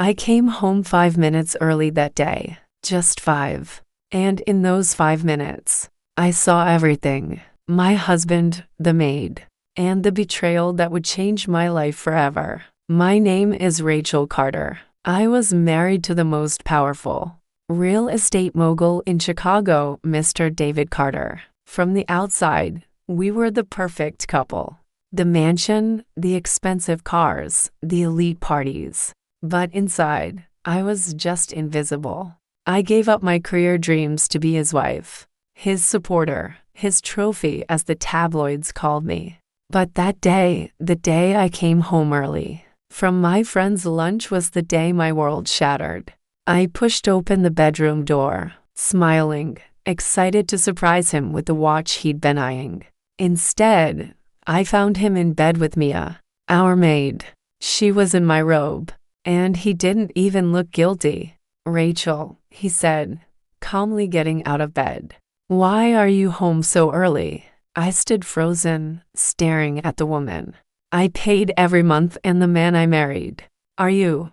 I came home 5 minutes early that day, just 5. And in those 5 minutes, I saw everything: my husband, the maid, and the betrayal that would change my life forever. My name is Rachel Carter. I was married to the most powerful real estate mogul in Chicago, Mr. David Carter. From the outside, we were the perfect couple. The mansion, the expensive cars, the elite parties. But inside, I was just invisible. I gave up my career dreams to be his wife, his supporter, his trophy, as the tabloids called me. But that day, the day I came home early from my friend's lunch, was the day my world shattered. I pushed open the bedroom door, smiling, excited to surprise him with the watch he'd been eyeing. Instead, I found him in bed with Mia, our maid. She was in my robe, and he didn't even look guilty. "Rachel," he said, calmly getting out of bed. "Why are you home so early?" I stood frozen, staring at the woman I paid every month and the man I married. Are you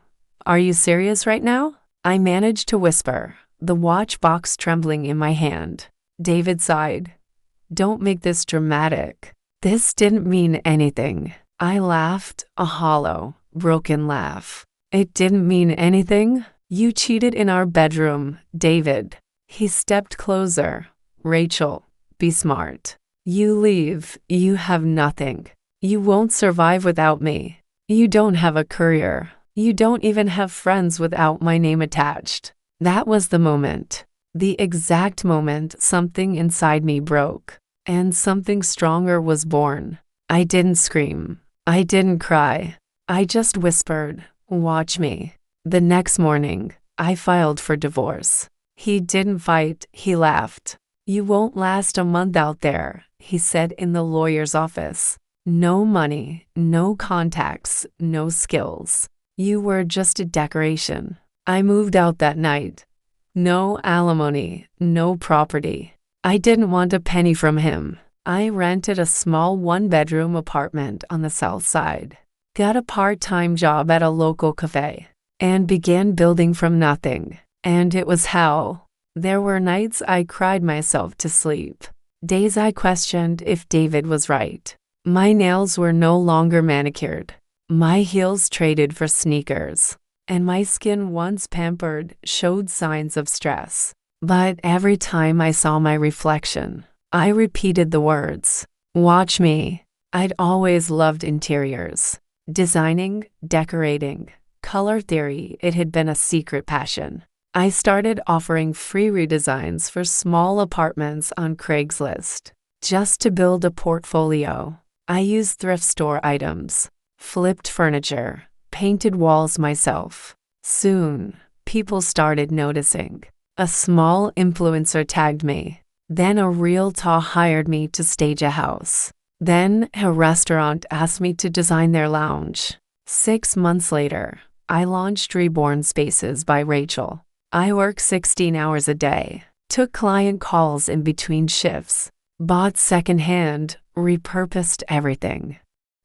serious right now?" I managed to whisper, the watch box trembling in my hand. David sighed. "Don't make this dramatic. This didn't mean anything." I laughed, a hollow, broken laugh. "It didn't mean anything? You cheated in our bedroom, David." He stepped closer. "Rachel, be smart. You leave, you have nothing. You won't survive without me. You don't have a career. You don't even have friends without my name attached." That was the moment. The exact moment something inside me broke, and something stronger was born. I didn't scream. I didn't cry. I just whispered, "Watch me." The next morning, I filed for divorce. He didn't fight, he laughed. "You won't last a month out there," he said in the lawyer's office. "No money, no contacts, no skills. You were just a decoration." I moved out that night. No alimony, no property. I didn't want a penny from him. I rented a small one-bedroom apartment on the south side, got a part-time job at a local cafe, and began building from nothing. And it was hell. There were nights I cried myself to sleep. Days I questioned if David was right. My nails were no longer manicured. My heels traded for sneakers. And my skin, once pampered, showed signs of stress. But every time I saw my reflection, I repeated the words, "Watch me." I'd always loved interiors. Designing, decorating, color theory, it had been a secret passion. I started offering free redesigns for small apartments on Craigslist, just to build a portfolio. I used thrift store items, flipped furniture, painted walls myself. Soon, people started noticing. A small influencer tagged me. Then a realtor hired me to stage a house. Then a restaurant asked me to design their lounge. 6 months later, I launched Reborn Spaces by Rachel. I worked 16 hours a day, took client calls in between shifts, bought secondhand, repurposed everything.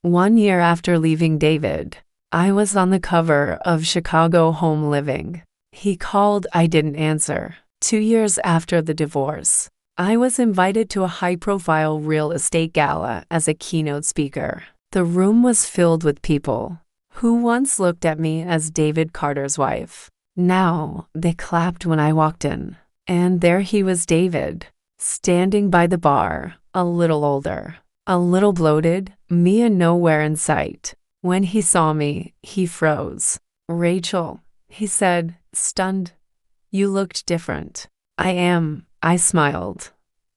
1 year after leaving David, I was on the cover of Chicago Home Living. He called, I didn't answer. 2 years after the divorce, I was invited to a high-profile real estate gala as a keynote speaker. The room was filled with people who once looked at me as David Carter's wife. Now, they clapped when I walked in. And there he was, David, standing by the bar, a little older, a little bloated, Mia nowhere in sight. When he saw me, he froze. "Rachel," he said, stunned. "You looked different." I smiled.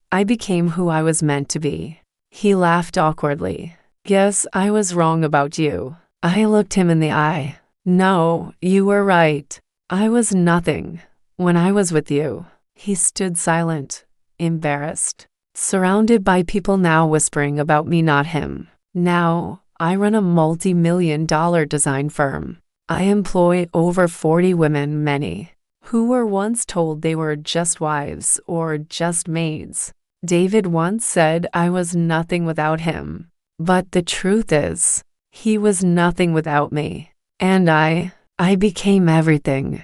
I became who I was meant to be. He laughed awkwardly. "Guess I was wrong about you." I looked him in the eye. "No, you were right. I was nothing when I was with you." He stood silent, embarrassed, surrounded by people now whispering about me, not him. Now, I run a multi-million-dollar design firm. I employ over 40 women, many who were once told they were just wives or just maids. David once said I was nothing without him. But the truth is, he was nothing without me. And I I became everything.